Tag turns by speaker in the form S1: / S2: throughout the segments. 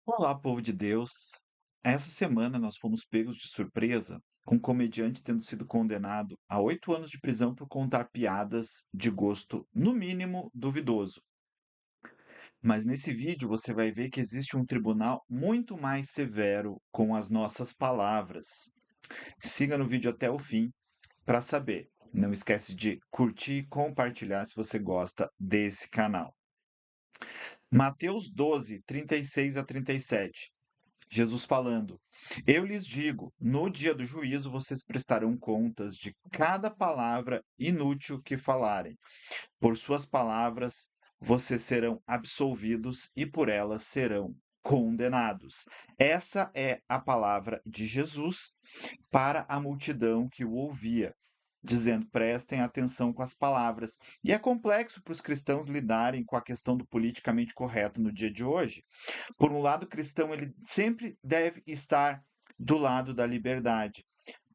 S1: Olá, povo de Deus. Essa semana nós fomos pegos de surpresa com um comediante tendo sido condenado a 8 anos de prisão por contar piadas de gosto, no mínimo, duvidoso. Mas nesse vídeo você vai ver que existe um tribunal muito mais severo com as nossas palavras. Siga no vídeo até o fim para saber. Não esquece de curtir e compartilhar se você gosta desse canal. Mateus 12, 36 a 37. Jesus falando: Eu lhes digo, no dia do juízo vocês prestarão contas de cada palavra inútil que falarem. Por suas palavras vocês serão absolvidos e por elas serão condenados. Essa é a palavra de Jesus para a multidão que o ouvia, dizendo: prestem atenção com as palavras. E é complexo para os cristãos lidarem com a questão do politicamente correto no dia de hoje. Por um lado, o cristão ele sempre deve estar do lado da liberdade.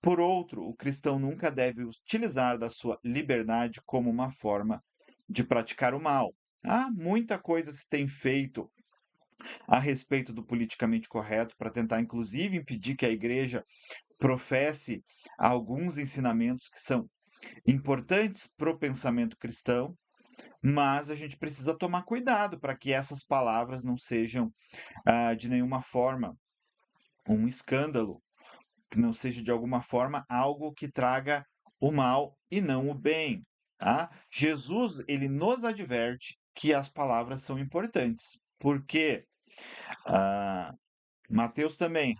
S1: Por outro, o cristão nunca deve utilizar da sua liberdade como uma forma de praticar o mal. Há muita coisa se tem feito a respeito do politicamente correto para tentar, inclusive, impedir que a igreja professe alguns ensinamentos que são importantes para o pensamento cristão, mas a gente precisa tomar cuidado para que essas palavras não sejam de nenhuma forma um escândalo, que não seja de alguma forma algo que traga o mal e não o bem, tá? Jesus, ele nos adverte que as palavras são importantes. Por quê? Ah, Mateus também,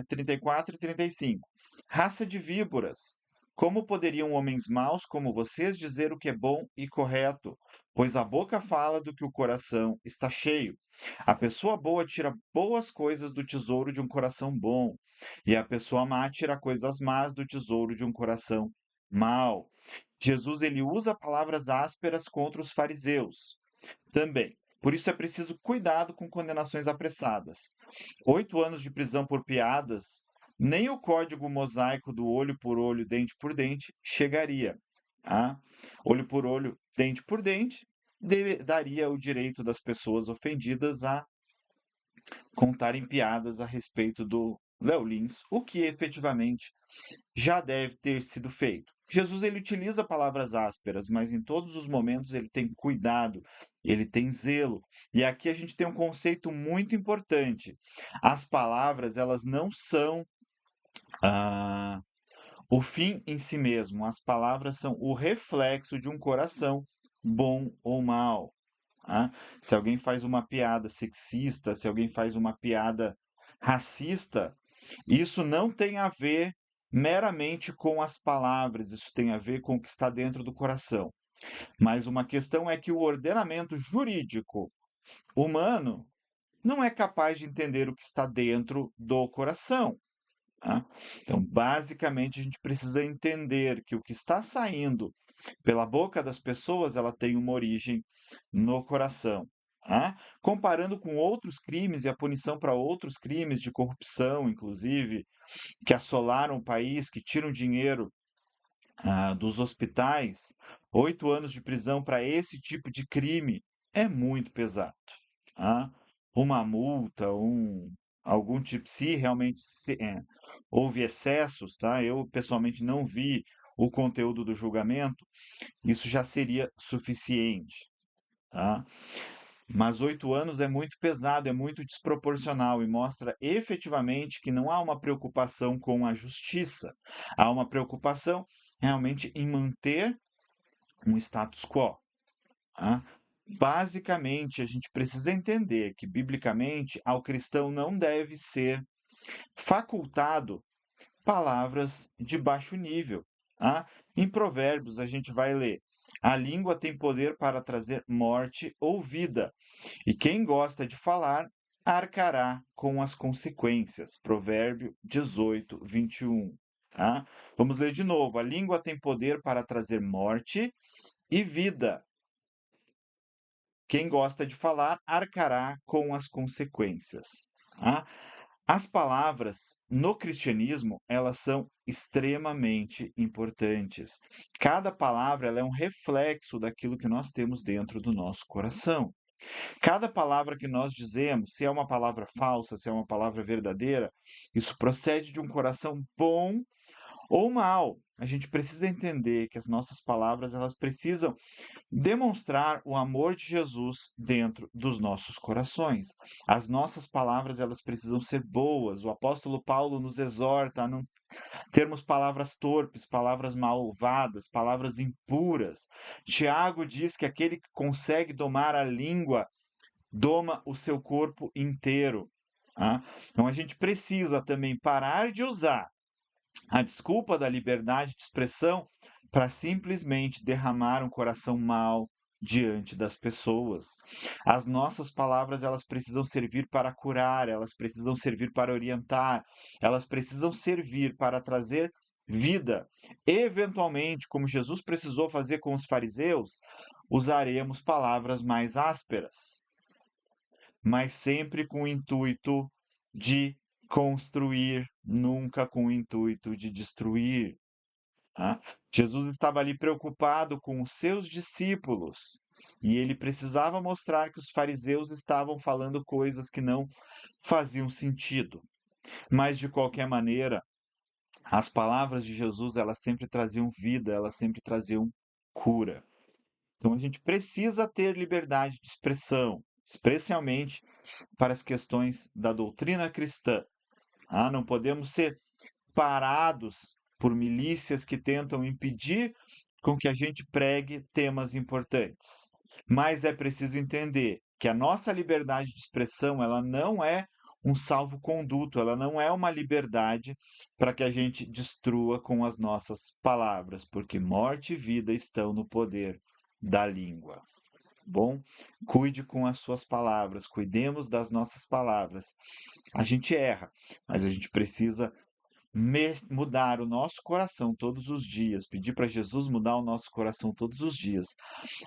S1: 34 e 35. Raça de víboras, como poderiam homens maus como vocês dizer o que é bom e correto? Pois a boca fala do que o coração está cheio. A pessoa boa tira boas coisas do tesouro de um coração bom, e a pessoa má tira coisas más do tesouro de um coração mau. Jesus ele usa palavras ásperas contra os fariseus também. Por isso é preciso cuidado com condenações apressadas. 8 anos de prisão por piadas, nem o código mosaico do olho por olho, dente por dente chegaria. Tá? Olho por olho, dente por dente, daria o direito das pessoas ofendidas a contarem piadas a respeito do Léo Lins, o que efetivamente já deve ter sido feito. Jesus ele utiliza palavras ásperas, mas em todos os momentos ele tem cuidado, ele tem zelo. E aqui a gente tem um conceito muito importante. As palavras, elas não são ah, o fim em si mesmo. As palavras são o reflexo de um coração bom ou mal. Tá? Se alguém faz uma piada sexista, se alguém faz uma piada racista, isso não tem a ver meramente com as palavras, isso tem a ver com o que está dentro do coração. Mas uma questão é que o ordenamento jurídico humano não é capaz de entender o que está dentro do coração. Tá? Então, basicamente, a gente precisa entender que o que está saindo pela boca das pessoas, ela tem uma origem no coração. Tá? Comparando com outros crimes e a punição para outros crimes de corrupção, inclusive, que assolaram o país, que tiram dinheiro dos hospitais, 8 anos de prisão para esse tipo de crime é muito pesado. Tá? Uma multa, algum tipo, se realmente houve excessos, tá? Eu pessoalmente não vi o conteúdo do julgamento, isso já seria suficiente. Tá? Mas 8 anos é muito pesado, é muito desproporcional e mostra efetivamente que não há uma preocupação com a justiça. Há uma preocupação realmente em manter um status quo. Tá? Basicamente, a gente precisa entender que, biblicamente, ao cristão não deve ser facultado palavras de baixo nível. Tá? Em Provérbios, a gente vai ler: a língua tem poder para trazer morte ou vida, e quem gosta de falar arcará com as consequências. Provérbio 18, 21. Tá? Vamos ler de novo. A língua tem poder para trazer morte e vida. Quem gosta de falar arcará com as consequências. Tá? As palavras no cristianismo, elas são extremamente importantes. Cada palavra ela é um reflexo daquilo que nós temos dentro do nosso coração. Cada palavra que nós dizemos, se é uma palavra falsa, se é uma palavra verdadeira, isso procede de um coração bom ou mal. A gente precisa entender que as nossas palavras, elas precisam demonstrar o amor de Jesus dentro dos nossos corações. As nossas palavras, elas precisam ser boas. O apóstolo Paulo nos exorta a não termos palavras torpes, palavras malvadas, palavras impuras. Tiago diz que aquele que consegue domar a língua doma o seu corpo inteiro. Tá? Então a gente precisa também parar de usar a desculpa da liberdade de expressão para simplesmente derramar um coração mau diante das pessoas. As nossas palavras, elas precisam servir para curar, elas precisam servir para orientar, elas precisam servir para trazer vida. Eventualmente, como Jesus precisou fazer com os fariseus, usaremos palavras mais ásperas, mas sempre com o intuito de construir, nunca com o intuito de destruir. Tá? Jesus estava ali preocupado com os seus discípulos e ele precisava mostrar que os fariseus estavam falando coisas que não faziam sentido. Mas, de qualquer maneira, as palavras de Jesus, elas sempre traziam vida, elas sempre traziam cura. Então, a gente precisa ter liberdade de expressão, especialmente para as questões da doutrina cristã. Não podemos ser parados por milícias que tentam impedir com que a gente pregue temas importantes. Mas é preciso entender que a nossa liberdade de expressão, ela não é um salvo-conduto, ela não é uma liberdade para que a gente destrua com as nossas palavras, porque morte e vida estão no poder da língua. Bom, cuide com as suas palavras, cuidemos das nossas palavras. A gente erra, mas a gente precisa mudar o nosso coração todos os dias, pedir para Jesus mudar o nosso coração todos os dias,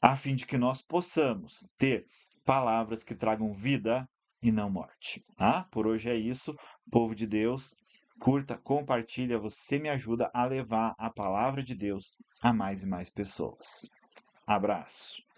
S1: a fim de que nós possamos ter palavras que tragam vida e não morte. Por hoje é isso, povo de Deus. Curta, compartilha, você me ajuda a levar a palavra de Deus a mais e mais pessoas. Abraço.